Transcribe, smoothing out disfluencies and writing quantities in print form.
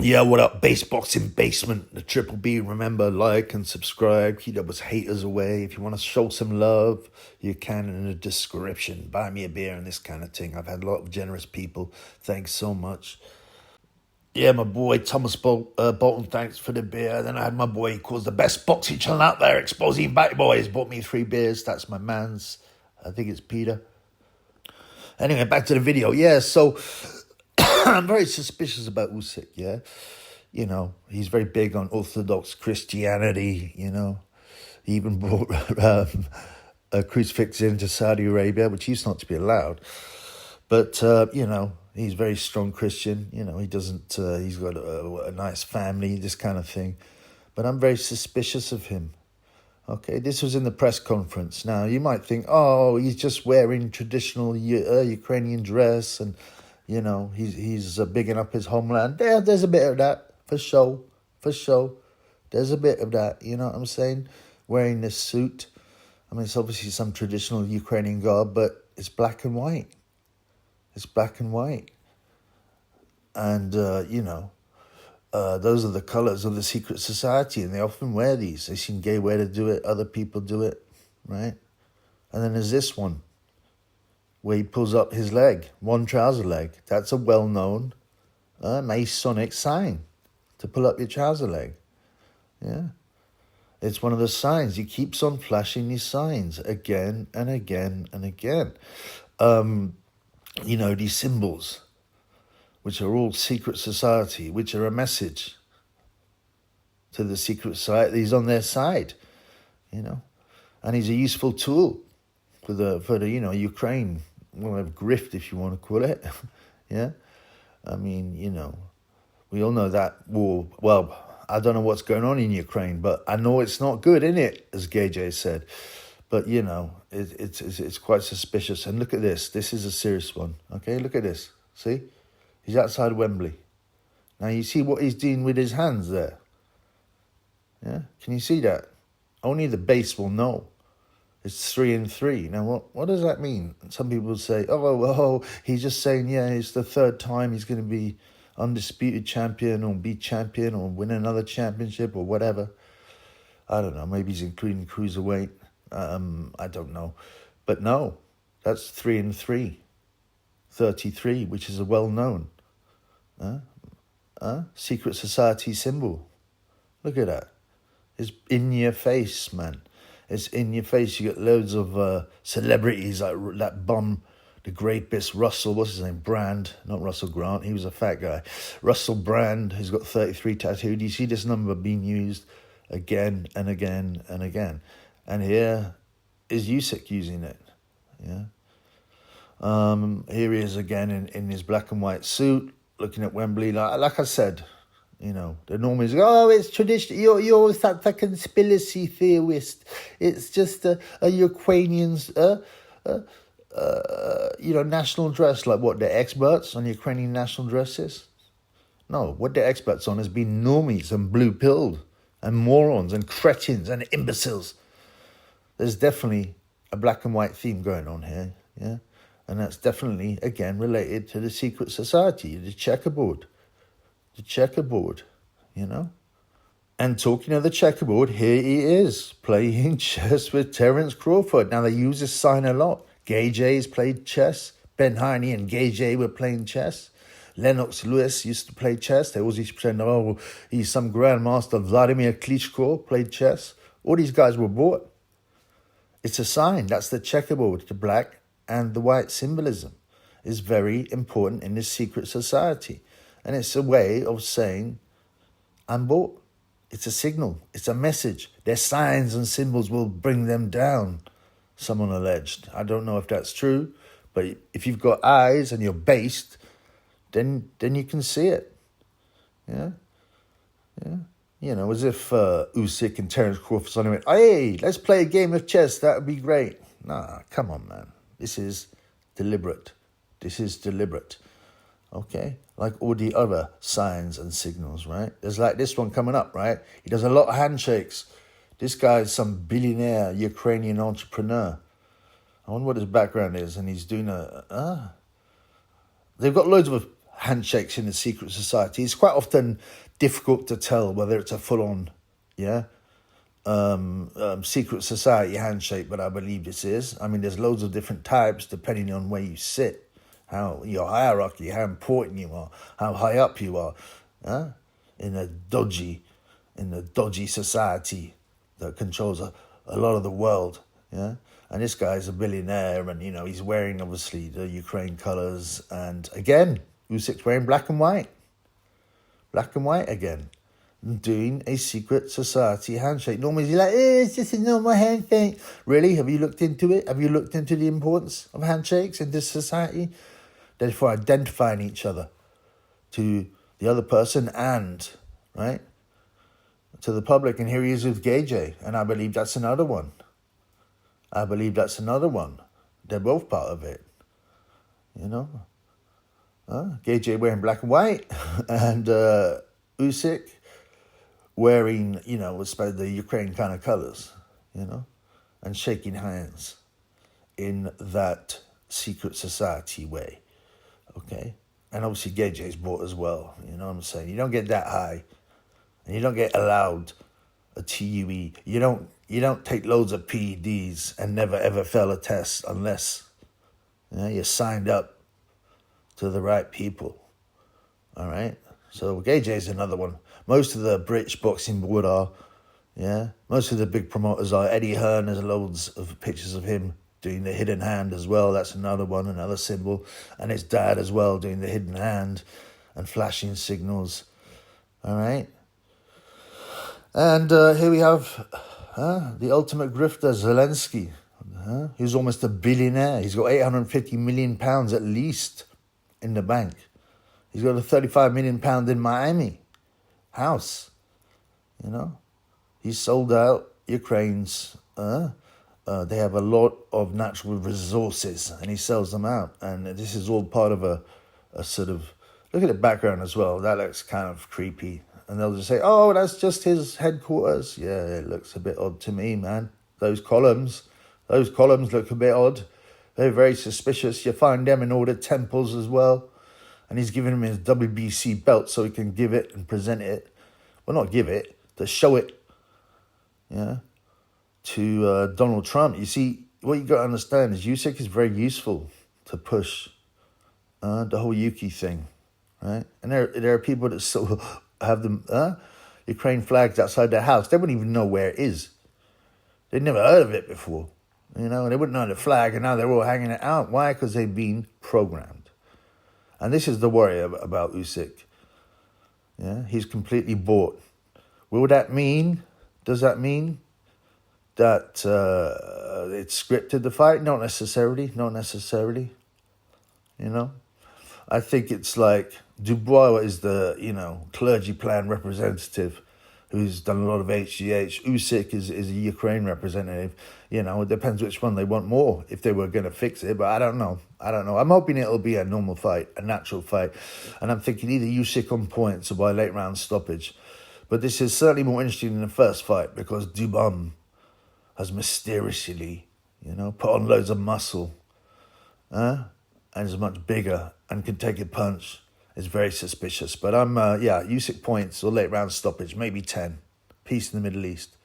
Yeah, what up? Base Boxing Basement, the Triple B. Remember, like and subscribe. Keep those haters away. If you want to show some love, you can in the description. Buy me a beer and this kind of thing. I've had a lot of generous people. Thanks so much. Yeah, my boy Thomas Bolton, thanks for the beer. Then I had my boy, he calls the best boxing channel out there, Exposing Bad Boys. Bought me 3 beers. That's my man's. I think it's Peter. Anyway, back to the video. Yeah, so I'm very suspicious about Usyk, yeah? You know, he's very big on Orthodox Christianity, you know. He even brought a crucifix into Saudi Arabia, which used not to be allowed. But, you know, he's very strong Christian. You know, he doesn't, he's got a nice family, this kind of thing. But I'm very suspicious of him. Okay, this was in the press conference. Now, you might think, oh, he's just wearing traditional Ukrainian dress and, you know, he's bigging up his homeland. There's a bit of that, for sure. There's a bit of that, you know what I'm saying? Wearing this suit. I mean, it's obviously some traditional Ukrainian garb, but it's black and white. It's black and white. And, you know, those are the colors of the secret society, and they often wear these. They seem gay way to do it. Other people do it, right? And then there's this one, where he pulls up his leg, one trouser leg. That's a well-known Masonic sign, to pull up your trouser leg. Yeah. It's one of the signs. He keeps on flashing these signs again and again and again. You know, these symbols, which are all secret society, which are a message to the secret society. He's on their side, you know. And he's a useful tool for the you know, Ukraine, well, grift, if you want to call it. Yeah. I mean, you know, we all know that war. Well, I don't know what's going on in Ukraine, but I know it's not good, innit, as Gay said. But, you know, it's quite suspicious. And look at this. This is a serious one. Okay, look at this. See? He's outside Wembley. Now, you see what he's doing with his hands there? Yeah? Can you see that? Only the base will know. It's 3 and 3. Now, what does that mean? Some people say, oh, he's just saying, yeah, it's the 3rd time he's going to be undisputed champion or be champion or win another championship or whatever. I don't know. Maybe he's including cruiserweight. I don't know. But no, that's 3 and 3. 33, which is a well-known secret society symbol. Look at that. It's in your face, man. It's in your face. You got loads of celebrities like that bum, the greatest Russell, what's his name? Brand, not Russell Grant. He was a fat guy. Russell Brand, who's got 33 tattooed. You see this number being used again and again and again. And here is Usyk using it. Yeah. Here he is again in his black and white suit, looking at Wembley. Like I said, you know, the normal is, oh, it's tradition. You're such a conspiracy theorist. It's just a Ukrainian's, you know, national dress. Like what, they're experts on Ukrainian national dresses? No, what they're experts on has been normies and blue-pilled and morons and cretins and imbeciles. There's definitely a black and white theme going on here, yeah? And that's definitely, again, related to the secret society, the checkerboard. The checkerboard, you know? And talking of the checkerboard, here he is, playing chess with Terence Crawford. Now, they use this sign a lot. Gay J's played chess. Ben Heine and Gay J were playing chess. Lennox Lewis used to play chess. They always used to pretend, oh, he's some grandmaster. Vladimir Klitschko played chess. All these guys were bought. It's a sign. That's the checkerboard, the black and the white symbolism is very important in this secret society. And it's a way of saying, I'm bought. It's a signal. It's a message. Their signs and symbols will bring them down, someone alleged. I don't know if that's true, but if you've got eyes and you're based, then you can see it. Yeah? Yeah. You know, as if Usyk and Terence Crawford suddenly went, hey, let's play a game of chess. That would be great. Nah, come on, man. This is deliberate. Okay? Like all the other signs and signals, right? There's like this one coming up, right? He does a lot of handshakes. This guy's some billionaire Ukrainian entrepreneur. I wonder what his background is. And he's doing they've got loads of handshakes in the secret society. It's quite often difficult to tell whether it's a full-on, secret society handshake, but I believe this is. I mean, there's loads of different types depending on where you sit, how your hierarchy, how important you are, how high up you are, in a dodgy society that controls a lot of the world, yeah. And this guy's a billionaire, and he's wearing obviously the Ukraine colors, and again, Usyk's wearing black and white again, doing a secret society handshake. Normally he's like, it's just a normal handshake. Really? Have you looked into it? Have you looked into the importance of handshakes in this society? They're for identifying each other to the other person and, right, to the public. And here he is with Gay J, and I believe that's another one. They're both part of it, Gay J wearing black and white, and Usyk wearing, the Ukraine kind of colors, and shaking hands in that secret society way, okay? And obviously Gay J's bought as well, you know what I'm saying? You don't get that high, and you don't get allowed a TUE. You don't take loads of PEDs and never ever fail a test unless you're signed up to the right people. All right? So Gay J's another one. Most of the British boxing board are, most of the big promoters are. Eddie Hearn, there's loads of pictures of him doing the hidden hand as well. That's another one, another symbol. And his dad as well doing the hidden hand and flashing signals. All right? And here we have the ultimate grifter, Zelensky. He's almost a billionaire. He's got £850 million at least in the bank. He's got a £35 million in Miami house. He sold out Ukraine's. They have a lot of natural resources, and he sells them out. And this is all part of a sort of, look at the background as well. That looks kind of creepy. And they'll just say, oh, that's just his headquarters. Yeah, it looks a bit odd to me, man. Those columns look a bit odd. They're very suspicious. You find them in all the temples as well. And he's giving him his WBC belt so he can give it and present it. Well, not give it, to show it, to Donald Trump. You see, what you got to understand is Usyk is very useful to push the whole Yuki thing, right? And there are people that still have the Ukraine flags outside their house. They wouldn't even know where it is. They'd never heard of it before, and they wouldn't know the flag, and now they're all hanging it out. Why? Because they've been programmed. And this is the worry about Usyk. Yeah, he's completely bought. Does that mean that it's scripted, the fight? Not necessarily. I think it's like Dubois is the, clergy plan representative who's done a lot of HGH. Usyk is a Ukraine representative. It depends which one they want more if they were going to fix it, but I don't know. I'm hoping it'll be a normal fight, a natural fight. And I'm thinking either Usyk on points or by late round stoppage. But this is certainly more interesting than the first fight because Dubon has mysteriously, put on loads of muscle, and is much bigger and can take a punch. It's very suspicious. But I'm, Usyk points or late round stoppage, maybe 10. Peace in the Middle East.